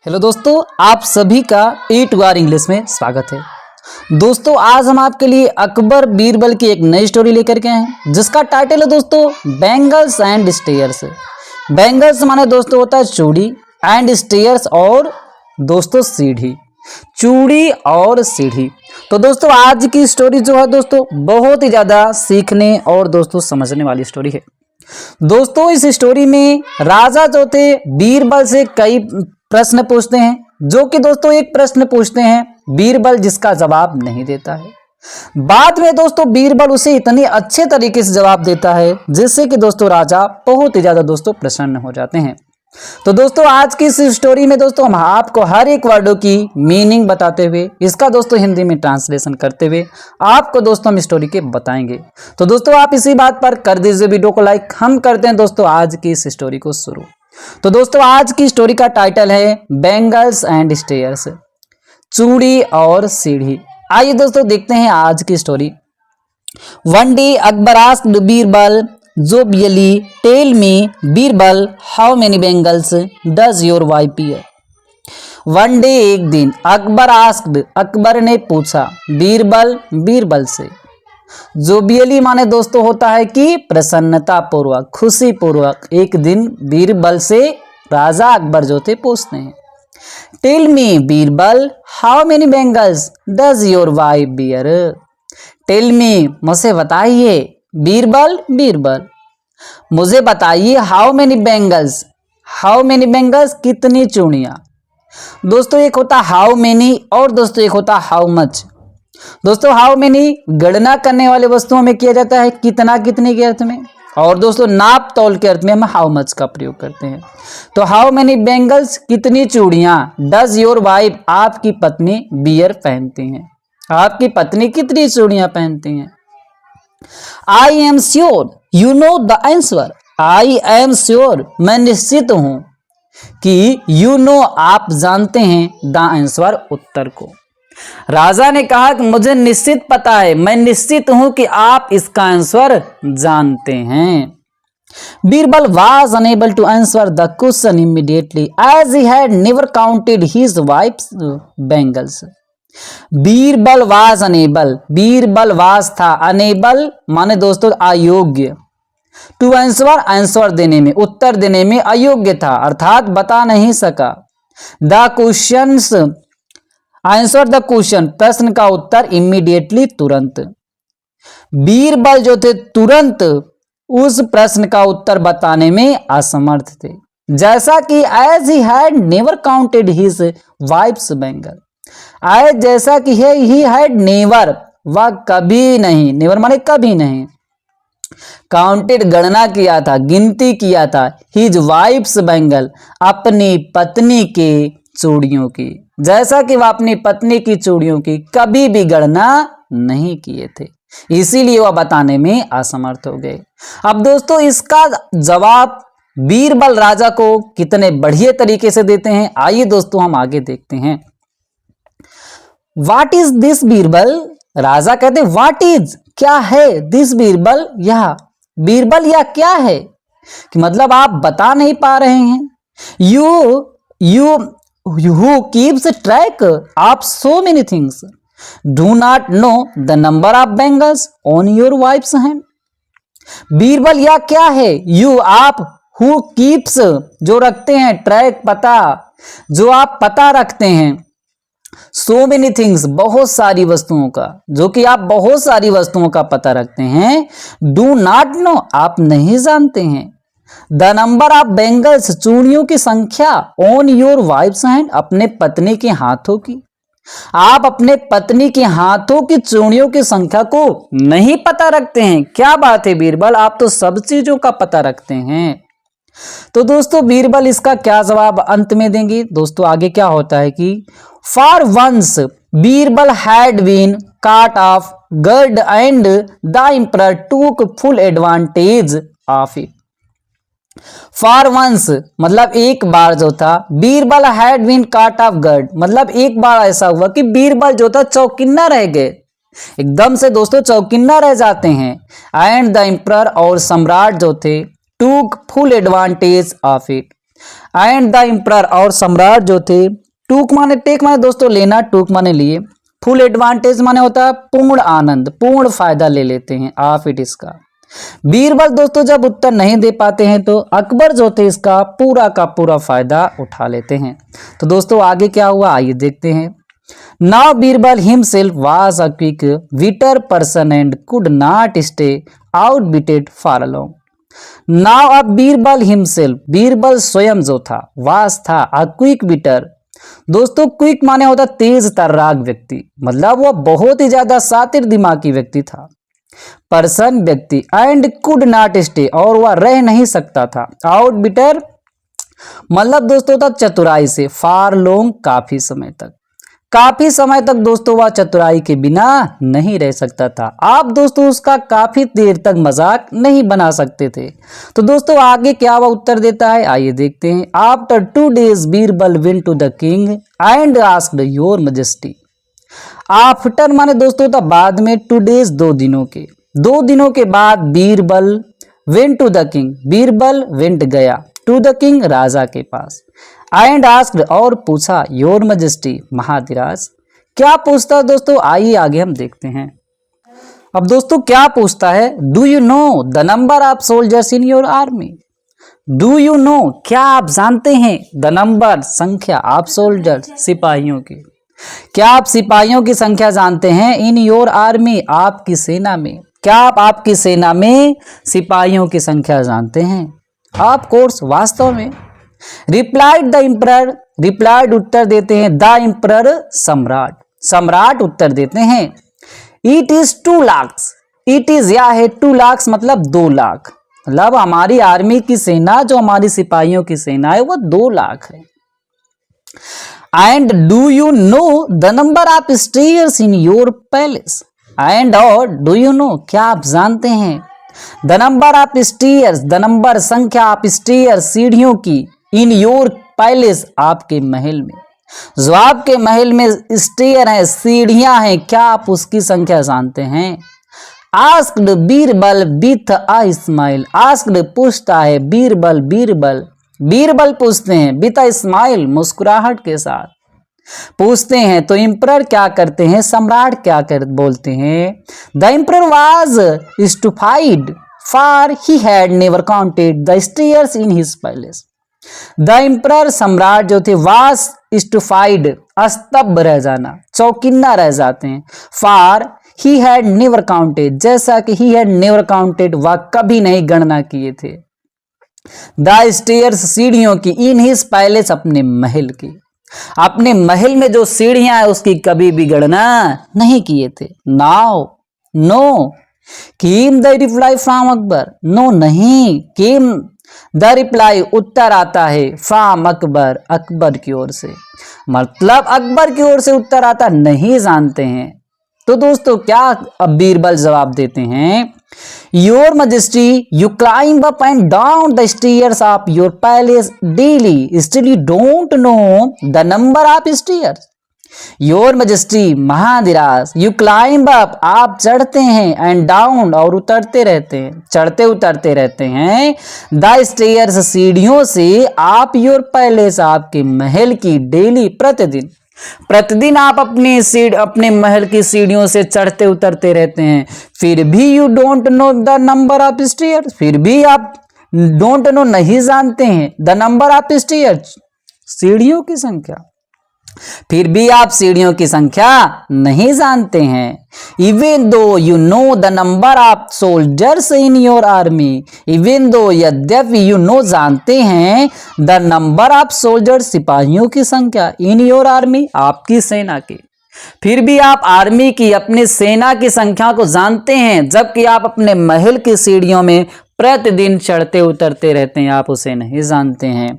Hello दोस्तों, आप सभी का ए टू आर इंग्लिश में स्वागत है। दोस्तों, आज हम आपके लिए अकबर बीरबल की एक नई स्टोरी लेकर के आए हैं जिसका टाइटल है दोस्तों बैंगल्स एंड स्टेयर्स। बैंगल्स माने दोस्तों होता है चूड़ी, एंड स्टेयर्स और दोस्तों सीढ़ी, चूड़ी और सीढ़ी। तो दोस्तों आज की स्टोरी जो है दोस्तों बहुत ही ज़्यादा सीखने और दोस्तों समझने वाली स्टोरी है। दोस्तों इस स्टोरी में राजा जो थे बीरबल से कई प्रश्न पूछते हैं, जो कि दोस्तों एक प्रश्न पूछते हैं बीरबल जिसका जवाब नहीं देता है। बाद में दोस्तों बीरबल उसे इतने अच्छे तरीके से जवाब देता है जिससे कि दोस्तों राजा बहुत ही ज्यादा दोस्तों प्रसन्न हो जाते हैं। तो दोस्तों आज की इस स्टोरी में दोस्तों हम आपको हर एक वर्डों की मीनिंग बताते हुए इसका दोस्तों हिंदी में ट्रांसलेशन करते हुए आपको दोस्तों हम स्टोरी के बताएंगे। तो दोस्तों आप इसी बात पर कर दीजिए वीडियो को लाइक। हम करते हैं दोस्तों आज की इस स्टोरी को शुरू। तो दोस्तों आज की स्टोरी का टाइटल है बैंगल्स एंड स्टेयर्स, चूड़ी और सीढ़ी। आइए दोस्तों देखते हैं आज की story. One day Akbar asked Birbal jovially, tell me Birbal how many bangles does your wife wear. One day एक दिन अकबर आस्क्ड, अकबर ने पूछा बीरबल से। जोवियली माने दोस्तों होता है कि प्रसन्नता पूर्वक, खुशी पूर्वक। एक दिन बीरबल से राजा अकबर जो थे पूछते हैं tell me Birbal how many bangles does your wife wear. Tell me मुझे बताइए, बीरबल मुझे बताइए हाउ मेनी बैंगल्स कितनी चूड़ियां। दोस्तों एक होता हाउ मेनी और दोस्तों एक होता हाउ मच। दोस्तों हाउ मेनी गणना करने वाले वस्तुओं में किया जाता है कितना, कितने के अर्थ में, और दोस्तों नाप तौल के अर्थ में हम हाउ मच का प्रयोग करते हैं। तो हाउ मेनी बैंगल्स कितनी चूड़ियां डज योर वाइफ आपकी पत्नी बियर पहनती हैं, आपकी पत्नी कितनी चूड़ियां पहनती हैं। I am sure you know the answer, I am sure मैं निश्चित हूं कि यू नो आप जानते हैं द आंसर उत्तर को। राजा ने कहा कि मुझे निश्चित पता है, मैं निश्चित हूं कि आप इसका आंसर जानते हैं। Birbal was unable to answer the question immediately as he had never counted his wife's bangles. Birbal was unable, Birbal was था, unable माने दोस्तों अयोग्य, to answer आंसर देने में, उत्तर देने में अयोग्य था अर्थात बता नहीं सका। the questions answer the question प्रश्न का उत्तर इमीडिएटली तुरंत। बीरबल जो थे तुरंत उस प्रश्न का उत्तर बताने में असमर्थ थे, जैसा कि as he had never counted his wife's bangle, as जैसा कि है ही हैड नेवर वह कभी नहीं, नेवर माने कभी नहीं, काउंटेड गणना किया था, गिनती किया था, हिज वाइफ्स बैंगल अपनी पत्नी के चूड़ियों की, जैसा कि वह अपनी पत्नी की चूड़ियों की कभी भी गणना नहीं किए थे, इसीलिए वह बताने में असमर्थ हो गए। अब दोस्तों इसका जवाब बीरबल राजा को कितने बढ़िया तरीके से देते हैं, आइए दोस्तों हम आगे देखते हैं। व्हाट इज दिस बीरबल, राजा कहते व्हाट इज क्या है, दिस बीरबल यह, बीरबल यह क्या है, कि मतलब आप बता नहीं पा रहे हैं। You who keeps track of so many things do not know the number of bangles on your wife's hand. Birbal यह क्या है, यू आप, who keeps जो रखते हैं, ट्रैक पता, जो आप पता रखते हैं, so many things बहुत सारी वस्तुओं का, जो कि आप बहुत सारी वस्तुओं का पता रखते हैं, do not know आप नहीं जानते हैं, द नंबर ऑफ बैंगल्स चूड़ियों की संख्या, ऑन योर वाइफ्स हैंड अपने पत्नी के हाथों की, आप अपने पत्नी के हाथों की चूड़ियों की संख्या को नहीं पता रखते हैं। क्या बात है बीरबल, आप तो सब चीजों का पता रखते हैं। तो दोस्तों बीरबल इसका क्या जवाब अंत में देंगे। दोस्तों आगे क्या होता है कि for once Birbal had been caught off guard and the emperor took full advantage of it. For once मतलब एक बार जो था, Birbal had been caught off guard मतलब एक बार ऐसा हुआ कि बीरबल जो था चौकिन्ना रह गए, एकदम से दोस्तों चौकिन्ना रह जाते हैं। एंड द एम्परर और सम्राट जो थे टूक full advantage of it and the emperor और सम्राट जो थे, टूक माने टेक माने दोस्तों लेना, टूक माने लिए, फुल एडवांटेज माने होता है पूर्ण आनंद, पूर्ण फायदा ले लेते हैं आप इट इसका। बीरबल दोस्तों जब उत्तर नहीं दे पाते हैं तो अकबर जो थे इसका पूरा का पूरा फायदा उठा लेते हैं। तो दोस्तों आगे क्या हुआ आइए देखते हैं। Now Birbal himself was a quick witted person and could not stay आउटबिटेड फॉर लॉन्ग। नाउ अब बीरबल हिमसेल्फ, बीरबल स्वयं जो था, वास था, अ क्विक विटर दोस्तों, क्विक माने होता तेज तर्राक व्यक्ति, मतलब वो बहुत ही ज्यादा शातिर दिमागी व्यक्ति था। पर्सन व्यक्ति, एंड कुड नॉट स्टे और वह रह नहीं सकता था, आउट बिटर मतलब दोस्तों था चतुराई से, फार लॉन्ग काफी समय तक, काफी समय तक दोस्तों वह चतुराई के बिना नहीं रह सकता था। आप दोस्तों उसका काफी देर तक मजाक नहीं बना सकते थे। तो दोस्तों आगे क्या वह उत्तर देता है आइए देखते हैं। After 2 days Birbal went to the king and asked your majesty. After माने दोस्तों था बाद में, 2 days 2 दिनों के, 2 दिनों के बाद Birbal went to the king, Birbal went गया, टू द किंग राजा के पास, एंड आस्क्ड और पूछा, योर मैजेस्टी महाधिराज। क्या पूछता दोस्तों आइए आगे हम देखते हैं। अब दोस्तों क्या पूछता है, do you know the number of soldiers in your army. Do you know क्या आप जानते हैं, द नंबर संख्या, ऑफ सोल्जर्स सिपाहियों की, क्या आप सिपाहियों की संख्या जानते हैं, इन योर आर्मी आपकी सेना में, क्या आप आपकी सेना में सिपाहियों की संख्या जानते हैं। ऑफ कोर्स वास्तव में। रिप्लाइड द एम्परर, रिप्लाइड उत्तर देते हैं, द एम्परर सम्राट, सम्राट उत्तर देते हैं, it is 2 lakhs, it is या है 2 lakhs मतलब 2 लाख, मतलब हमारी आर्मी की सेना जो हमारी सिपाहियों की सेना है वो 2 लाख है। And do you know the number of stairs in your palace, and और डू यू नो क्या आप जानते हैं, the number of stairs, the number संख्या ऑफ स्टेयर्स सीढ़ियों की, इन योर पैलेस आपके महल में, जो आपके महल में स्टेयर है सीढ़ियां हैं, क्या आप उसकी संख्या जानते हैं। Asked Birbal with a smile, asked पूछता है, बीरबल, बीरबल, बीरबल पूछते हैं, विथ अ स्माइल मुस्कुराहट के साथ पूछते हैं। तो एम्परर क्या करते हैं, सम्राट क्या कर बोलते हैं, the emperor was stupefied for he had never counted the stairs in his palace. The emperor सम्राट जो थे, वाज स्टुफाइड स्तब्ध रह जाना, चौकिन्ना रह जाते हैं, for he had never counted जैसा कि ही हैड नेवर काउंटेड वह कभी नहीं गणना किए थे, द स्टेयर्स सीढ़ियों की, इन हिज पैलेस अपने महल की, अपने महल में जो सीढ़ियां है उसकी कभी भी गणना नहीं किए थे। Now no came the reply from Akbar, no नहीं, केम द रिप्लाई उत्तर आता है, फ्रॉम अकबर, अकबर की ओर से, मतलब अकबर की ओर से उत्तर आता, नहीं जानते हैं। तो दोस्तों क्या अब बीरबल जवाब देते हैं, your majesty you climb up and down the stairs of your palace daily, still you don't know the number of stairs. Your majesty महाधिराज, यू क्लाइंब अप आप चढ़ते हैं, एंड डाउन और उतरते रहते हैं, चढ़ते उतरते रहते हैं, द स्टेयर्स सीढ़ियों से, आप योर पैलेस आपके महल की, डेली प्रतिदिन, प्रतिदिन आप अपने महल की सीढ़ियों से चढ़ते उतरते रहते हैं, फिर भी you don't know the number of stairs, फिर भी आप डोंट नो नहीं जानते हैं, द नंबर ऑफ स्टेयर्स सीढ़ियों की संख्या, फिर भी आप सीढ़ियों की संख्या नहीं जानते हैं। Even though you know the number of soldiers in your army, even though यद्यपि यू नो जानते हैं, द नंबर ऑफ सोल्जर्स सिपाहियों की संख्या, इन योर आर्मी आपकी सेना की, फिर भी आप आर्मी की, अपनी सेना की संख्या को जानते हैं, जबकि आप अपने महल की सीढ़ियों में प्रतिदिन चढ़ते उतरते रहते हैं, आप उसे नहीं जानते हैं।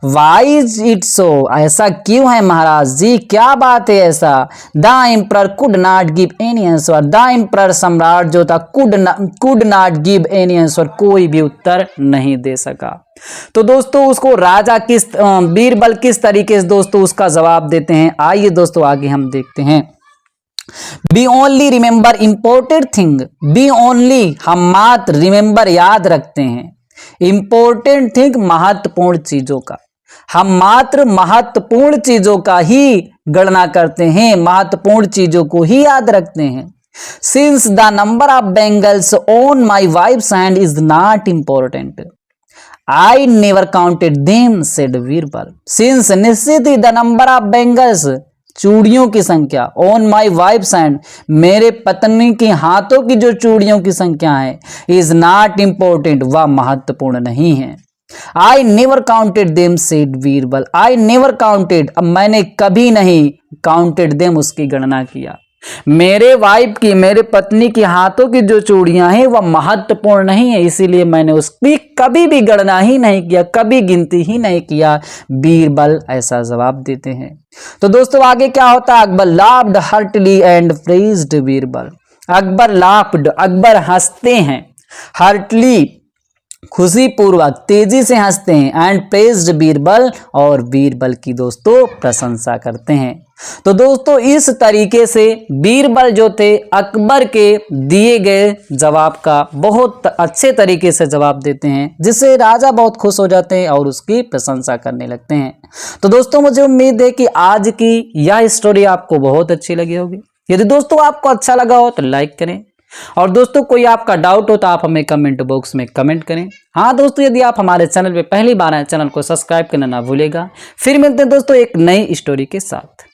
वाई इज इट सो, ऐसा क्यों है महाराज जी, क्या बात है ऐसा। The emperor could not give any answer, the emperor सम्राट जो था could not give any answer, कोई भी उत्तर नहीं दे सका। तो दोस्तों उसको राजा बीरबल किस तरीके से दोस्तों उसका जवाब देते हैं, आइए दोस्तों आगे हम देखते हैं। We only remember important thing, we only हम मात्र, रिमेंबर याद रखते हैं, इंपॉर्टेंट थिंग महत्वपूर्ण चीजों का, हम मात्र महत्वपूर्ण चीजों का ही गणना करते हैं, महत्वपूर्ण चीजों को ही याद रखते हैं। Since the number of bangles on my wife's hand is not important I never counted them said Birbal. Since निश्चित ही, द नंबर ऑफ बैंगल्स चूड़ियों की संख्या, ऑन माई वाइफ्स हैंड मेरे पत्नी के हाथों की जो चूड़ियों की संख्या है, इज नॉट इंपॉर्टेंट वह महत्वपूर्ण नहीं है। आई never counted them said Birbal. आई नेवर काउंटेड, अब मैंने कभी नहीं काउंटेड देम उसकी गणना किया। मेरे वाइफ की, मेरे पत्नी के हाथों की जो चूड़ियां हैं वह महत्वपूर्ण नहीं है, इसीलिए मैंने उसकी कभी भी गणना ही नहीं किया, कभी गिनती ही नहीं किया। बीरबल ऐसा जवाब देते हैं। तो दोस्तों आगे क्या होता है, Akbar laughed heartily and praised Birbal. Akbar laughed, Akbar हंसते हैं, हार्टली खुशी पूर्वक, तेजी से हंसते हैं, एंड प्रेज्ड बीरबल और बीरबल की दोस्तों प्रशंसा करते हैं। तो दोस्तों इस तरीके से बीरबल जो थे अकबर के दिए गए जवाब का बहुत अच्छे तरीके से जवाब देते हैं, जिससे राजा बहुत खुश हो जाते हैं और उसकी प्रशंसा करने लगते हैं। तो दोस्तों मुझे उम्मीद है कि आज की यह स्टोरी आपको बहुत अच्छी लगी होगी। यदि दोस्तों आपको अच्छा लगा हो तो लाइक करें, और दोस्तों कोई आपका डाउट हो तो आप हमें कमेंट बॉक्स में कमेंट करें। हाँ दोस्तों, यदि आप हमारे चैनल पे पहली बार आए, चैनल को सब्सक्राइब करना ना भूलेगा। फिर मिलते हैं दोस्तों एक नई स्टोरी के साथ।